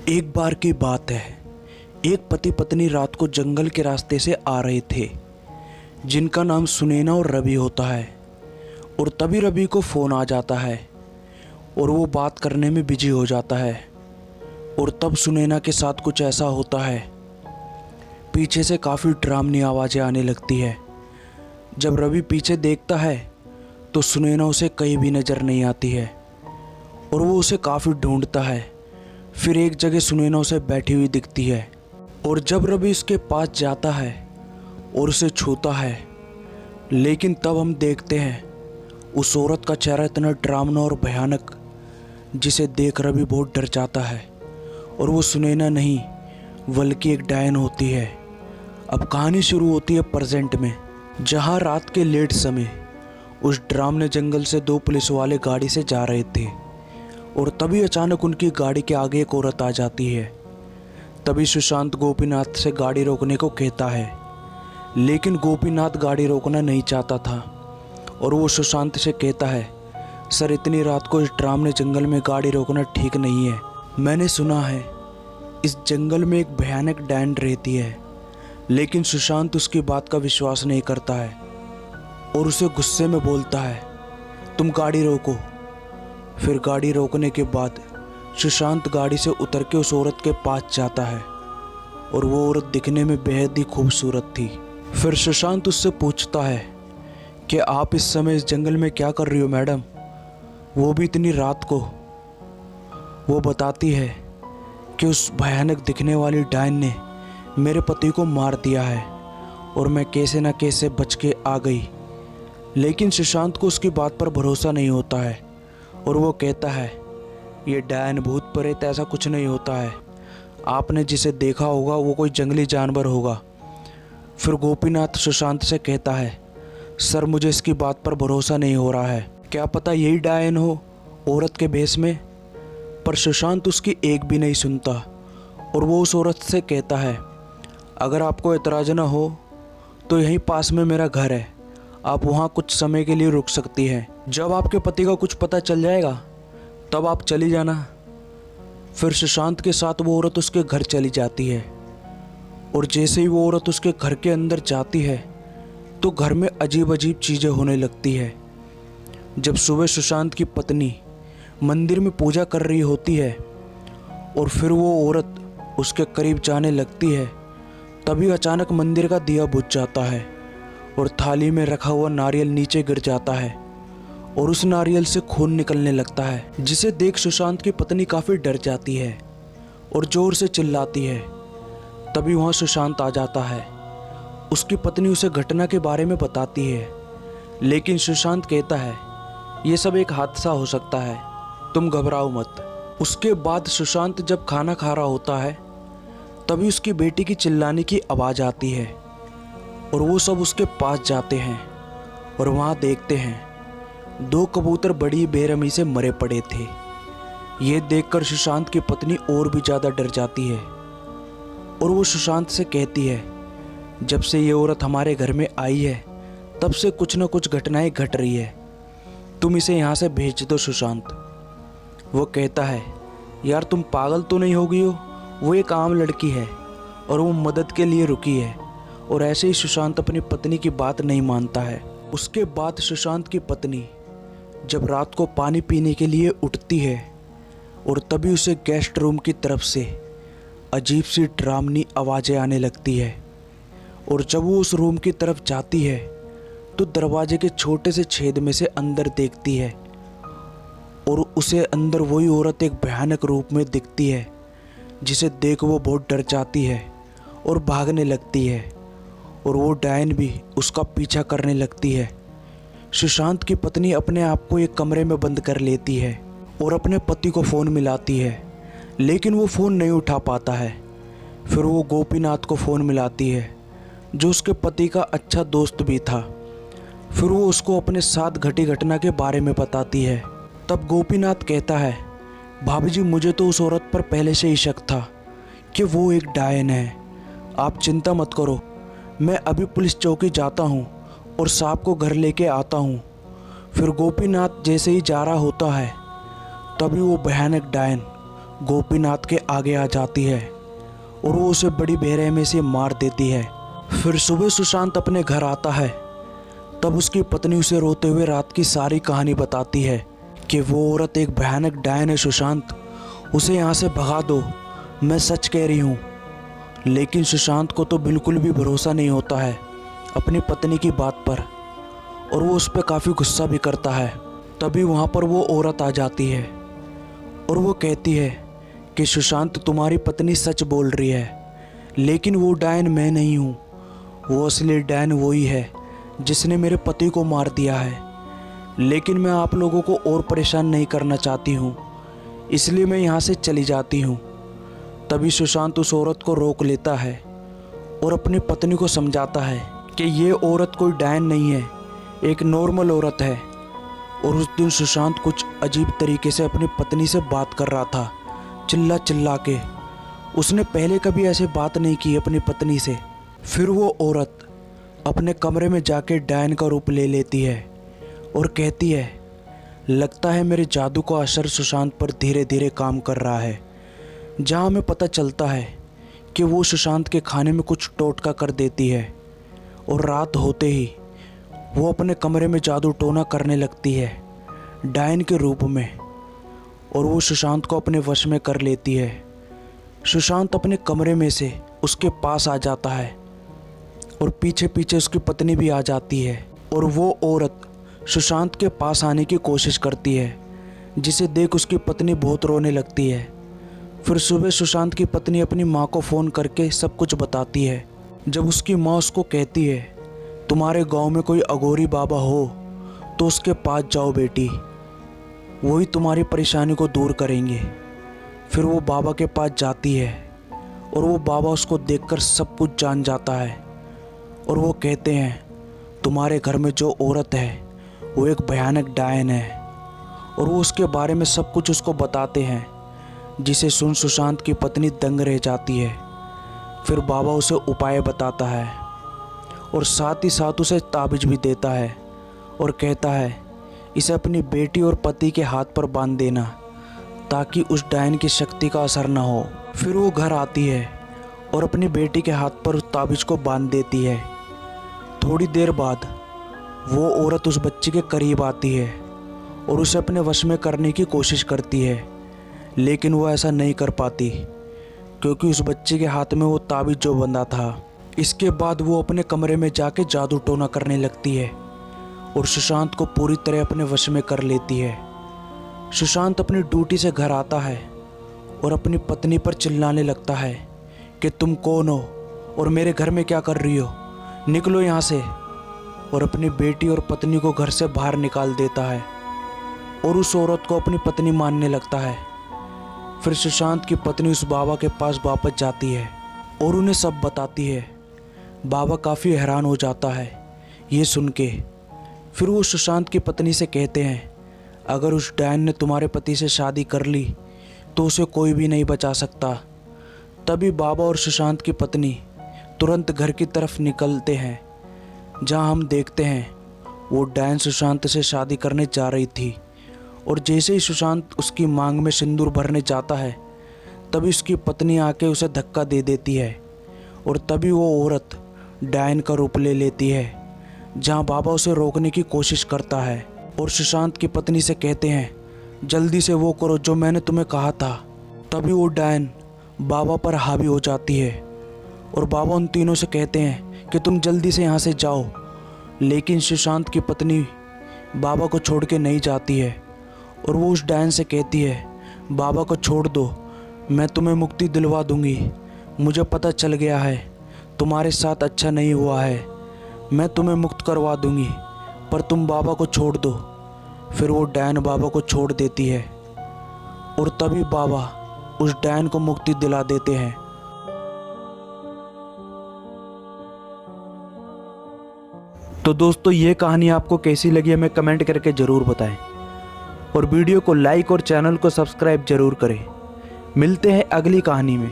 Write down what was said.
एक बार की बात है। एक पति पत्नी रात को जंगल के रास्ते से आ रहे थे, जिनका नाम सुनैना और रवि होता है। और तभी रवि को फ़ोन आ जाता है और वो बात करने में बिजी हो जाता है। और तब सुनैना के साथ कुछ ऐसा होता है, पीछे से काफ़ी डरावनी आवाज़ें आने लगती है। जब रवि पीछे देखता है तो सुनैना उसे कहीं भी नज़र नहीं आती है और वो उसे काफ़ी ढूंढता है। फिर एक जगह सुनैना उसे बैठी हुई दिखती है और जब रवि उसके पास जाता है और उसे छूता है, लेकिन तब हम देखते हैं उस औरत का चेहरा इतना डरावना और भयानक, जिसे देख रवि बहुत डर जाता है। और वो सुनैना नहीं बल्कि एक डायन होती है। अब कहानी शुरू होती है प्रेजेंट में, जहाँ रात के लेट समय उस डरावने जंगल से दो पुलिस वाले गाड़ी से जा रहे थे और तभी अचानक उनकी गाड़ी के आगे एक औरत आ जाती है। तभी सुशांत गोपीनाथ से गाड़ी रोकने को कहता है, लेकिन गोपीनाथ गाड़ी रोकना नहीं चाहता था और वो सुशांत से कहता है, सर इतनी रात को इस डरावने जंगल में गाड़ी रोकना ठीक नहीं है। मैंने सुना है इस जंगल में एक भयानक डायन रहती है। लेकिन सुशांत उसकी बात का विश्वास नहीं करता है और उसे गुस्से में बोलता है, तुम गाड़ी रोको। फिर गाड़ी रोकने के बाद सुशांत गाड़ी से उतर के उस औरत के पास जाता है और वो औरत दिखने में बेहद ही खूबसूरत थी। फिर सुशांत उससे पूछता है कि आप इस समय इस जंगल में क्या कर रही हो मैडम, वो भी इतनी रात को। वो बताती है कि उस भयानक दिखने वाली डायन ने मेरे पति को मार दिया है और मैं कैसे न कैसे बच के आ गई। लेकिन सुशांत को उसकी बात पर भरोसा नहीं होता है और वो कहता है, ये डायन भूत प्रेत ऐसा कुछ नहीं होता है, आपने जिसे देखा होगा वो कोई जंगली जानवर होगा। फिर गोपीनाथ सुशांत से कहता है, सर मुझे इसकी बात पर भरोसा नहीं हो रहा है, क्या पता यही डायन हो औरत के भेष में। पर सुशांत उसकी एक भी नहीं सुनता और वो उस औरत से कहता है, अगर आपको एतराज़ ना हो तो यहीं पास में मेरा घर है, आप वहाँ कुछ समय के लिए रुक सकती हैं। जब आपके पति का कुछ पता चल जाएगा तब आप चली जाना। फिर सुशांत के साथ वो औरत उसके घर चली जाती है और जैसे ही वो औरत उसके घर के अंदर जाती है तो घर में अजीब अजीब चीज़ें होने लगती है। जब सुबह सुशांत की पत्नी मंदिर में पूजा कर रही होती है और फिर वो औरत उसके करीब जाने लगती है, तभी अचानक मंदिर का दिया बुझ जाता है और थाली में रखा हुआ नारियल नीचे गिर जाता है और उस नारियल से खून निकलने लगता है, जिसे देख सुशांत की पत्नी काफ़ी डर जाती है और ज़ोर से चिल्लाती है। तभी वहाँ सुशांत आ जाता है। उसकी पत्नी उसे घटना के बारे में बताती है, लेकिन सुशांत कहता है, ये सब एक हादसा हो सकता है, तुम घबराओ मत। उसके बाद सुशांत जब खाना खा रहा होता है तभी उसकी बेटी की चिल्लाने की आवाज़ आती है और वो सब उसके पास जाते हैं और वहाँ देखते हैं दो कबूतर बड़ी बेरहमी से मरे पड़े थे। ये देखकर सुशांत की पत्नी और भी ज़्यादा डर जाती है और वो सुशांत से कहती है, जब से ये औरत हमारे घर में आई है तब से कुछ न कुछ घटनाएं घट रही है, तुम इसे यहाँ से भेज दो सुशांत। वो कहता है, यार तुम पागल तो नहीं हो गई हो, वो एक आम लड़की है और वो मदद के लिए रुकी है। और ऐसे ही सुशांत अपनी पत्नी की बात नहीं मानता है। उसके बाद सुशांत की पत्नी जब रात को पानी पीने के लिए उठती है और तभी उसे गेस्ट रूम की तरफ से अजीब सी डरावनी आवाज़ें आने लगती है और जब वो उस रूम की तरफ जाती है तो दरवाजे के छोटे से छेद में से अंदर देखती है और उसे अंदर वही औरत एक भयानक रूप में दिखती है, जिसे देख वो बहुत डर जाती है और भागने लगती है और वो डायन भी उसका पीछा करने लगती है। सुशांत की पत्नी अपने आप को एक कमरे में बंद कर लेती है और अपने पति को फ़ोन मिलाती है, लेकिन वो फ़ोन नहीं उठा पाता है। फिर वो गोपीनाथ को फ़ोन मिलाती है, जो उसके पति का अच्छा दोस्त भी था। फिर वो उसको अपने साथ घटी घटना के बारे में बताती है। तब गोपीनाथ कहता है, भाभी जी मुझे तो उस औरत पर पहले से ही शक था कि वो एक डायन है, आप चिंता मत करो, मैं अभी पुलिस चौकी जाता हूँ और सांप को घर लेके आता हूँ। फिर गोपीनाथ जैसे ही जा रहा होता है तभी वो भयानक डायन गोपीनाथ के आगे आ जाती है और वो उसे बड़ी बेरहमी से मार देती है। फिर सुबह सुशांत अपने घर आता है, तब उसकी पत्नी उसे रोते हुए रात की सारी कहानी बताती है कि वो औरत एक भयानक डायन है सुशांत, उसे यहाँ से भगा दो, मैं सच कह रही हूँ। लेकिन सुशांत को तो बिल्कुल भी भरोसा नहीं होता है अपनी पत्नी की बात पर और वो उस पर काफ़ी गुस्सा भी करता है। तभी वहाँ पर वो औरत आ जाती है और वो कहती है कि सुशांत तुम्हारी पत्नी सच बोल रही है, लेकिन वो डायन मैं नहीं हूँ, वो असली डायन वही है जिसने मेरे पति को मार दिया है। लेकिन मैं आप लोगों को और परेशान नहीं करना चाहती हूँ, इसलिए मैं यहाँ से चली जाती हूँ। तभी सुशांत उस औरत को रोक लेता है और अपनी पत्नी को समझाता है कि ये औरत कोई डायन नहीं है, एक नॉर्मल औरत है। और उस दिन सुशांत कुछ अजीब तरीके से अपनी पत्नी से बात कर रहा था, चिल्ला चिल्ला के। उसने पहले कभी ऐसे बात नहीं की अपनी पत्नी से। फिर वो औरत अपने कमरे में जाके डायन का रूप ले लेती है और कहती है, लगता है मेरे जादू का असर सुशांत पर धीरे धीरे काम कर रहा है। जहाँ हमें पता चलता है कि वो सुशांत के खाने में कुछ टोटका कर देती है और रात होते ही वो अपने कमरे में जादू टोना करने लगती है डायन के रूप में और वो सुशांत को अपने वश में कर लेती है। सुशांत अपने कमरे में से उसके पास आ जाता है और पीछे पीछे उसकी पत्नी भी आ जाती है और वो औरत सुशांत के पास आने की कोशिश करती है, जिसे देख उसकी पत्नी बहुत रोने लगती है। फिर सुबह सुशांत की पत्नी अपनी माँ को फ़ोन करके सब कुछ बताती है। जब उसकी माँ उसको कहती है, तुम्हारे गांव में कोई अघोरी बाबा हो तो उसके पास जाओ बेटी, वही तुम्हारी परेशानी को दूर करेंगे। फिर वो बाबा के पास जाती है और वो बाबा उसको देखकर सब कुछ जान जाता है और वो कहते हैं, तुम्हारे घर में जो औरत है वो एक भयानक डायन है। और वो उसके बारे में सब कुछ उसको बताते हैं, जिसे सुन सुशांत की पत्नी दंग रह जाती है। फिर बाबा उसे उपाय बताता है और साथ ही साथ उसे ताबीज़ भी देता है और कहता है, इसे अपनी बेटी और पति के हाथ पर बांध देना ताकि उस डायन की शक्ति का असर ना हो। फिर वो घर आती है और अपनी बेटी के हाथ पर उस ताबीज़ को बांध देती है। थोड़ी देर बाद वो औरत उस बच्चे के करीब आती है और उसे अपने वश में करने की कोशिश करती है, लेकिन वो ऐसा नहीं कर पाती क्योंकि उस बच्चे के हाथ में वो ताबीज़ जो बंधा था। इसके बाद वो अपने कमरे में जाके जादू टोना करने लगती है और सुशांत को पूरी तरह अपने वश में कर लेती है। सुशांत अपनी ड्यूटी से घर आता है और अपनी पत्नी पर चिल्लाने लगता है कि तुम कौन हो और मेरे घर में क्या कर रही हो, निकलो यहाँ से। और अपनी बेटी और पत्नी को घर से बाहर निकाल देता है और उस औरत को अपनी पत्नी मानने लगता है। फिर सुशांत की पत्नी उस बाबा के पास वापस जाती है और उन्हें सब बताती है। बाबा काफ़ी हैरान हो जाता है ये सुन के। फिर वो सुशांत की पत्नी से कहते हैं, अगर उस डायन ने तुम्हारे पति से शादी कर ली तो उसे कोई भी नहीं बचा सकता। तभी बाबा और सुशांत की पत्नी तुरंत घर की तरफ निकलते हैं, जहां हम देखते हैं वो डायन सुशांत से शादी करने जा रही थी। और जैसे ही सुशांत उसकी मांग में सिंदूर भरने जाता है, तभी उसकी पत्नी आके उसे धक्का दे देती है और तभी वो औरत डायन का रूप ले लेती है, जहां बाबा उसे रोकने की कोशिश करता है और सुशांत की पत्नी से कहते हैं, जल्दी से वो करो जो मैंने तुम्हें कहा था। तभी वो डायन बाबा पर हावी हो जाती है और बाबा उन तीनों से कहते हैं कि तुम जल्दी से यहाँ से जाओ। लेकिन सुशांत की पत्नी बाबा को छोड़ के नहीं जाती है और वो उस डायन से कहती है, बाबा को छोड़ दो, मैं तुम्हें मुक्ति दिलवा दूंगी। मुझे पता चल गया है तुम्हारे साथ अच्छा नहीं हुआ है, मैं तुम्हें मुक्त करवा दूंगी, पर तुम बाबा को छोड़ दो। फिर वो डायन बाबा को छोड़ देती है और तभी बाबा उस डायन को मुक्ति दिला देते हैं। तो दोस्तों, ये कहानी आपको कैसी लगी हमें कमेंट करके ज़रूर बताएं और वीडियो को लाइक और चैनल को सब्सक्राइब ज़रूर करें। मिलते हैं अगली कहानी में।